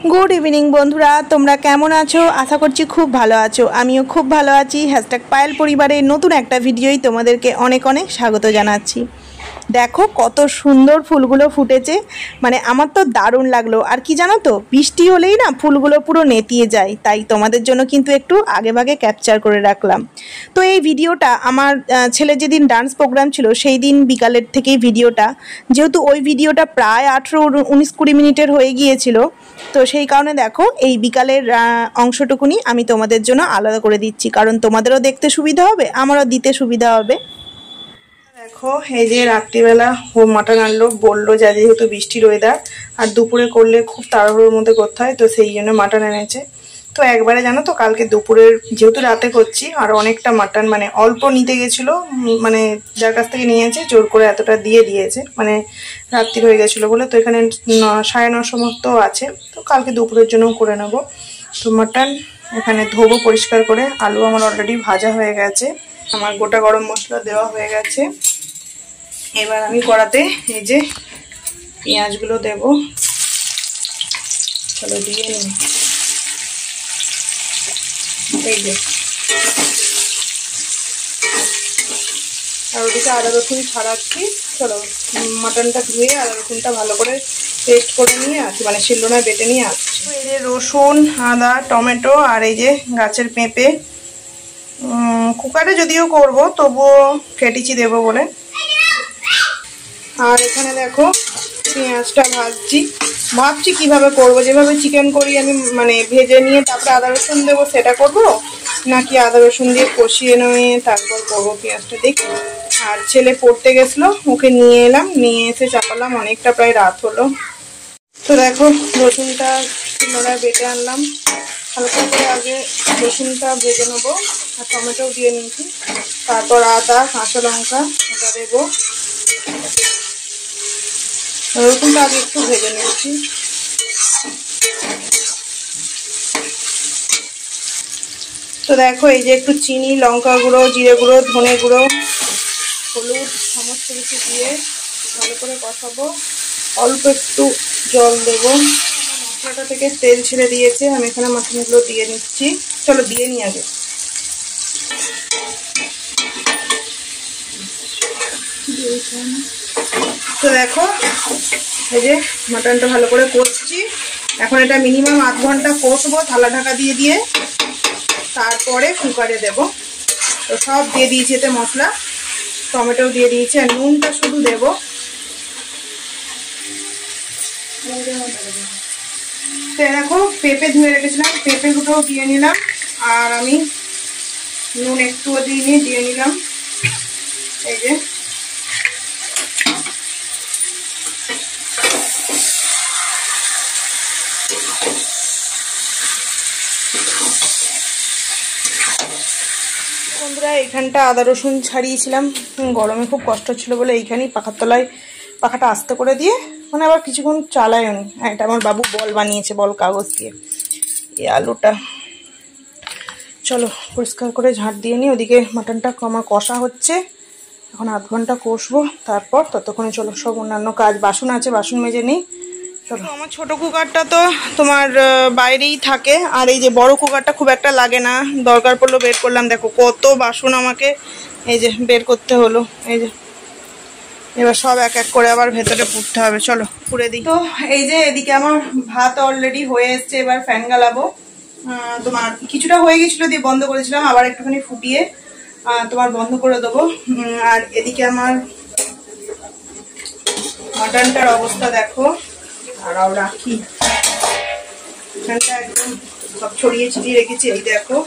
Good evening बंधुरा तोमरा केमन आछो आशा करछि खूब भालो आछो आमिओ खूब भालो आछि। हैशटैग पायल परिवारेर नतून एकटा भिडियोई तोमादेरके अनेक अनेक स्वागत जानाच्छि। देखो कत सुंदर फुलगुलो फुटेছে মানে আমার তো দারুণ লাগলো। আর কি জানো তো বৃষ্টি হলেই না ফুলগুলো পুরো নেতিয়ে যায়, তাই তোমাদের জন্য কিন্তু একটু আগেভাগে ক্যাপচার করে রাখলাম। তো এই ভিডিওটা আমার ছেলের যেদিন ডান্স প্রোগ্রাম ছিল সেই দিন বিকালের থেকেই ভিডিওটা, যেহেতু ওই ভিডিওটা প্রায় 18-19-20 মিনিটের হয়ে গিয়েছিল, তো সেই কারণে দেখো এই বিকালের অংশটুকুনি আমি তোমাদের জন্য আলাদা করে দিচ্ছি, কারণ তোমাদেরও দেখতে সুবিধা হবে আমারও দিতে সুবিধা হবে। দেখো এই যে রাত্রিবেলা ও মাটন আনলো, বললো যে যেহেতু বৃষ্টির ওয়েদার আর দুপুরে করলে খুব তাড়াহুড়োর মধ্যে করতে হয়, তো সেই জন্য মাটন এনেছে। তো একবারে জানো তো কালকে দুপুরের যেহেতু রাতে করছি আর অনেকটা মাটন মানে অল্প নিতে গেছিলো, মানে যার কাছ থেকে নিয়েছে জোর করে এতটা দিয়ে দিয়েছে, মানে রাত্রির হয়ে গেছিলো বলে। তো এখানে 9:30 মতো আছে, তো কালকে দুপুরের জন্য করে নেবো। তো মাটন এখানে ধোবো পরিষ্কার করে, আলু আমার অলরেডি ভাজা হয়ে গেছে, আমার গোটা গরম মশলা দেওয়া হয়ে গেছে। এবার আমি কড়াতে এই যে পেঁয়াজগুলো দেব, চলো দিয়ে নিই। এই যে আর ওদিকে আদা রসুন ছাড়াচ্ছি, চলো মাটনটা ধুয়ে আদা রসুনটা ভালো করে পেস্ট করে নিয়ে আসি, মানে শিলনোড়ায় বেটে নিয়ে আসছি। এই যে রসুন, আদা, টমেটো আর এই যে গাছের পেঁপে, কুকারে যদিও করব তবুও কেটেছি দেবো বলে। আর এখানে দেখো পেঁয়াজটা ভাবছি কিভাবে করব, যেভাবে চিকেন করি আমি মানে ভেজে নিয়ে তারপরে আদা রসুন দেবো সেটা করব, নাকি আদা রসুন দিয়ে কষিয়ে নিয়ে তারপর করবো পেঁয়াজটা দেখি। আর ছেলে পড়তে গেছিলো, ওকে নিয়ে এলাম, নিয়ে এসে চাপালাম, অনেকটা প্রায় রাত হলো। তো দেখো রসুনটা শিলনোড়ায় বেটে আনলাম, হালকা করে আগে রসুনটা ভেজে নেবো আর টমেটো দিয়ে নিয়েছি, তারপর আদা, কাঁচা লঙ্কা ওটা দেবো। রসুনটা আগে একটু ভেজে নিচ্ছি। তো দেখো এই যে একটু চিনি, লঙ্কা গুঁড়ো, জিরে গুঁড়ো, ধনে গুঁড়ো, হলুদ সমস্ত কিছু দিয়ে ভালো করে কষাবো। অল্প একটু জল দেবো। মশলাটা থেকে তেল ছেড়ে দিয়েছে, আমি এখানে মশলাগুলো দিয়ে নিচ্ছি। চলো দিয়ে নিই আগে। তো দেখো এই যে মাটনটা ভালো করে কষছি, এখন এটা মিনিমাম আধ ঘন্টা কষবো থালা ঢাকা দিয়ে দিয়ে, তারপরে কুকারে দেব। তো সব দিয়ে দিয়েছি এতে মশলা, টমেটো দিয়ে দিয়েছি, আর নুনটা শুধু দেবো। তো দেখো পেঁপে ধুয়ে রেখেছিলাম, পেঁপেগুলোও দিয়ে নিলাম, আর আমি নুন একটুও দিয়ে নিলাম। এই যে বন্ধুরা এইখানটা আদা রসুন ছাড়িয়েছিলাম, গরমে খুব কষ্ট ছিল বলে এইখানেই পাখার তলায় পাখাটা আস্তে করে দিয়ে মানে আবার কিছুক্ষণ চালায় নি। এটা আমার বাবু বল বানিয়েছে, বল কাগজ দিয়ে। এই আলুটা চলো পরিষ্কার করে ঝাঁট দিয়ে নিই। ওদিকে মাটনটা আমার কষা হচ্ছে, এখন আধ ঘন্টা কষবো, তারপর ততক্ষণে চলো সব অন্যান্য কাজ, বাসন আছে বাসন মেজে নিই। চলো আমার ছোট কুকারটা তো তোমার বাইরেই থাকে, আর এই যে বড় কুকারটা খুব একটা লাগে না, দরকার পড়লো বের করলাম। দেখো কত বাসন আমাকে এই যে বের করতে হলো। এই যে এবার সব এক এক করে আবার ভেতরে পুড়তে হবে, চলো পুড়ে দিই। তো এই যে এদিকে আমার ভাত অলরেডি হয়ে এসছে, এবার ফ্যান গালাবো। তোমার কিছুটা হয়ে গেছিলো দিয়ে বন্ধ করেছিলাম, আবার একটুখানি ফুটিয়ে তোমার বন্ধ করে দেবো। আর এদিকে আমার মাটনটার অবস্থা দেখো, আরও রাখি এখানটা একদম সব ছড়িয়ে ছিটিয়ে রেখেছি। এই দেখো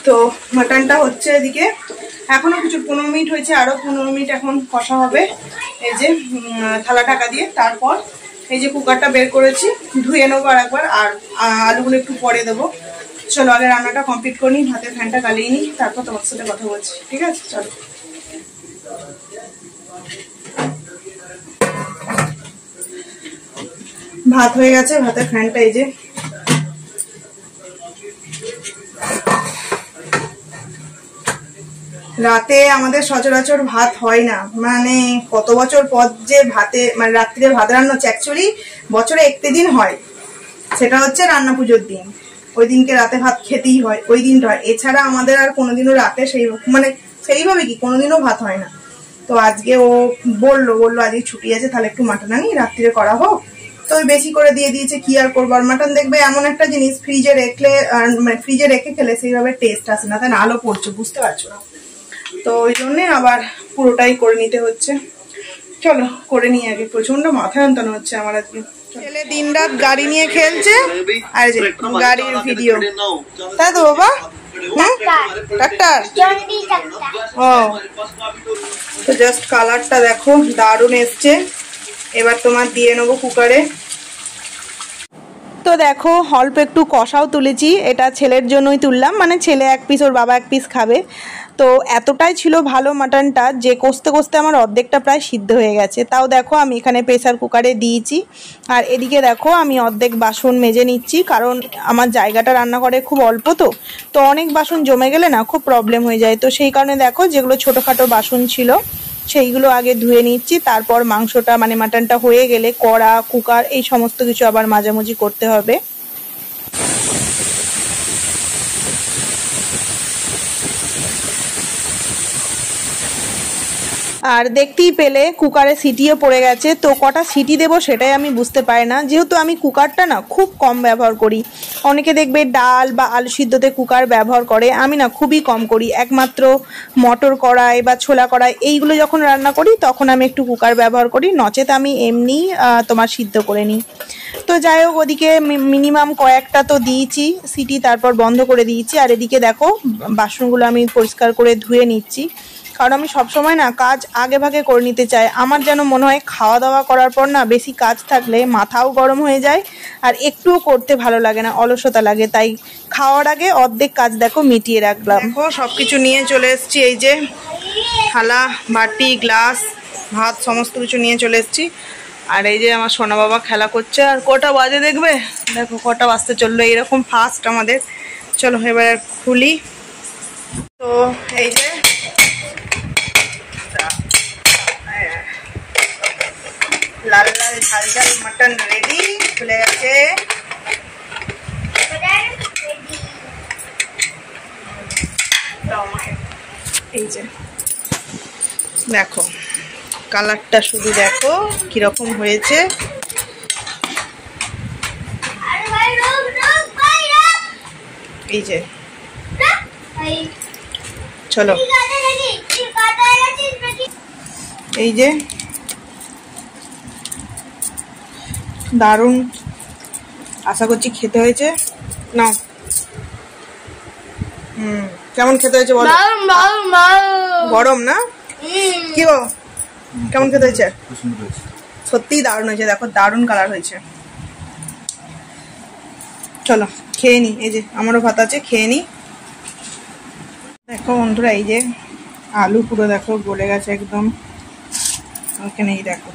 তো মাটনটা হচ্ছে এদিকে, এখনো কিছু 15 মিনিট হয়েছে, আরো 15 মিনিট এখন কষা হবে এই যে থালা ঢাকা দিয়ে। তারপর এই যে কুকারটা বের করেছি, ধুয়ে নেবো আর একবার, আর আলুগুলো একটু পরে দেবো। চলো আগে রান্নাটা কমপ্লিট করে নিই, হাতের ফ্যানটা গালিয়ে নিই, তারপর তোমার সাথে কথা বলছি, ঠিক আছে? চলো ভাত হয়ে গেছে, ভাতের ফ্যানটা এই যে রাতে আমাদের সচরাচর ভাত হয় না, মানে কত বছর পর যে ভাতে মানে রাত্রিরে ভাত রান্না হচ্ছে। অ্যাকচুয়ালি বছরে একটি দিন হয়, সেটা হচ্ছে রান্না পুজোর দিন। ওই দিনকে রাতে ভাত খেতেই হয়, ওই দিনটা হয়। এছাড়া আমাদের আর কোনোদিনও রাতে মানে সেইভাবে কি কোনোদিনও ভাত হয় না। তো আজকে ও বললো আজকে ছুটি আছে, তাহলে একটু মাটন আনি রাত্রিরে করা হোক। তো ওই বেশি করে দিয়ে দিয়েছে, কি আর করবো। আর মাটন দেখবে এমন একটা জিনিস, ফ্রিজে রেখে খেলে সেইভাবে টেস্ট আসে না, তাই না? আলো পড়ছে, বুঝতে পারছো না? তো ওই জন্যে আবার পুরোটাই করে নিতে হচ্ছে। চলো করে নিয়ে আগে, প্রচন্ড মাথা যন্ত্রণা হচ্ছে আমার আজকে। ছেলে দিন রাত গাড়ি নিয়ে খেলছে, আর যে গাড়ির ভিডিও, তাই তো বাবা? ট্রাক্টর। ও, তো জাস্ট কালারটা দেখো, দারুণ এসছে। এবার তোমার দিয়ে নেবো কুকারে। তো দেখো অল্প একটু কষাও তুলেছি, এটা ছেলের জন্যই তুললাম, মানে ছেলে এক পিস, ওর বাবা এক পিস খাবে। তো এতটাই ছিল ভালো মাটনটা যে কষতে কষতে আমার অর্ধেকটা প্রায় সিদ্ধ হয়ে গেছে। তাও দেখো আমি এখানে প্রেসার কুকারে দিয়েছি। আর এদিকে দেখো আমি অর্ধেক বাসন মেজে নিচ্ছি, কারণ আমার জায়গাটা রান্নাঘরে খুব অল্প, তো অনেক বাসন জমে গেলে না খুব প্রবলেম হয়ে যায়। তো সেই কারণে দেখো যেগুলো ছোটোখাটো বাসন ছিল সেইগুলো আগে ধুয়ে নিচ্ছি। তারপর মাংসটা মানে মাটনটা হয়ে গেলে কড়া, কুকার এই সমস্ত কিছু আবার মাঝামাঝি করতে হবে। আর দেখতেই পেলে কুকারে সিটিও পড়ে গেছে। তো কটা সিটি দেবো সেটাই আমি বুঝতে পারি না, যেহেতু আমি কুকারটা না খুব কম ব্যবহার করি। অনেকে দেখবে ডাল বা আলু সিদ্ধতে কুকার ব্যবহার করে, আমি না খুবই কম করি। একমাত্র মটর কড়াই বা ছোলা কড়াই এইগুলো যখন রান্না করি তখন আমি একটু কুকার ব্যবহার করি, নচেত আমি এমনি তোমার সিদ্ধ করে নিই। তো যাই হোক, ওদিকে মিনিমাম কয়েকটা তো দিয়েছি সিটি, তারপর বন্ধ করে দিয়েছি। আর এদিকে দেখো বাসনগুলো আমি পরিষ্কার করে ধুয়ে নিচ্ছি, কারণ আমি সবসময় না কাজ আগে ভাগে করে নিতে চাই। আমার যেন মনে হয় খাওয়া দাওয়া করার পর না বেশি কাজ থাকলে মাথাও গরম হয়ে যায়, আর একটুও করতে ভালো লাগে না, অলসতা লাগে। তাই খাওয়ার আগে অর্ধেক কাজ দেখো মিটিয়ে রাখলাম। দেখো সবকিছু নিয়ে চলে এসেছি, এই যে থালা, বাটি, গ্লাস, ভাত সমস্ত কিছু নিয়ে চলে এসেছি। আর এই যে আমার সোনা বাবা খেলা করছে। আর কটা বাজে দেখবে, দেখো কটা বাজতে চললো, এইরকম ফাস্ট আমাদের। চলো এবার খুলি। তো এই যে লাল লাল ঝাল ঝাল মটন রেডি, খুলে গেছে। এই যে দেখো কালারটা, শুধু দেখো কিরকম হয়েছে। এই যে চলো, এই যে দারুণ, আশা করছি খেতে হয়েছে। না কেমন খেতে হয়েছে বলো? গরম না? কি গো কেমন খেতে হয়েছে? সত্যিই দারুণ হয়েছে, দেখো দারুণ কালার হয়েছে। চলো খেয়ে নি, এই যে আমারও ভাত আছে, খেয়ে নি। দেখো বন্ধুরা, এই যে আলু পুরো দেখো গলে গেছে একদম, ওখানে এই দেখো।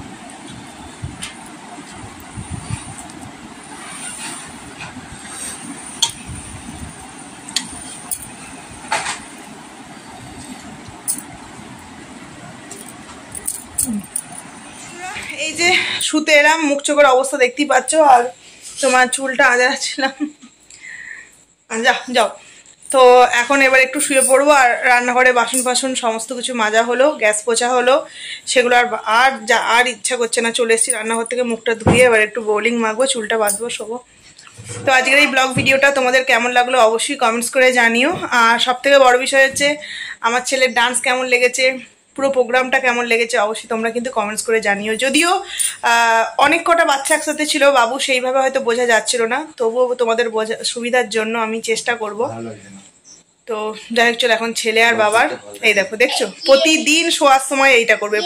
এই যে শুতে এলাম, মুখ চোখের অবস্থা দেখতেই পাচ্ছ। আর তোমার চুলটা আঁচড়াচ্ছিলাম, যাও। তো এখন এবার একটু শুয়ে পড়বো। আর রান্নাঘরে বাসন ফাসন সমস্ত কিছু মাজা হলো, গ্যাস পোছা হলো, সেগুলো আর ইচ্ছা করছে না। চলে এসেছি রান্নাঘর থেকে, মুখটা ধুয়ে এবার একটু বোলিং মাখবো, চুলটা বাঁধবো, শোবো। তো আজকের এই ব্লগ ভিডিওটা তোমাদের কেমন লাগলো অবশ্যই কমেন্টস করে জানিও। আর সবথেকে বড় বিষয় হচ্ছে আমার ছেলের ডান্স কেমন লেগেছে, পুরো প্রোগ্রামটা কেমন লেগেছে অবশ্যই তোমরা কিন্তু কমেন্টস করে জানিও। যদিও অনেক কটা বাচ্চা একসাথে ছিল, বাবু সেইভাবে হয়তো বোঝা যাচ্ছিল না, তবুও তোমাদের বোঝা সুবিধার জন্য আমি চেষ্টা করব। তো যাই হোক, চলো এখন ছেলে আর বাবার, এই দেখো প্রতিদিন শোয়ার সময় এইটা করবে,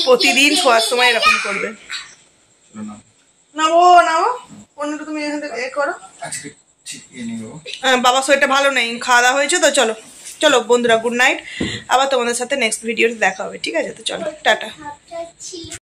প্রতিদিন শোয়ার সময় এরকম করবে। নাও অন্যটা তুমি এখান থেকে করো। বাবা শরীরটা ভালো নেই, খাওয়া দাওয়া হয়েছে তো। চলো বন্ধুরা, গুড নাইট। আবার তোমাদের সাথে নেক্সট ভিডিওতে দেখা হবে, ঠিক আছে? তো চলো টাটা।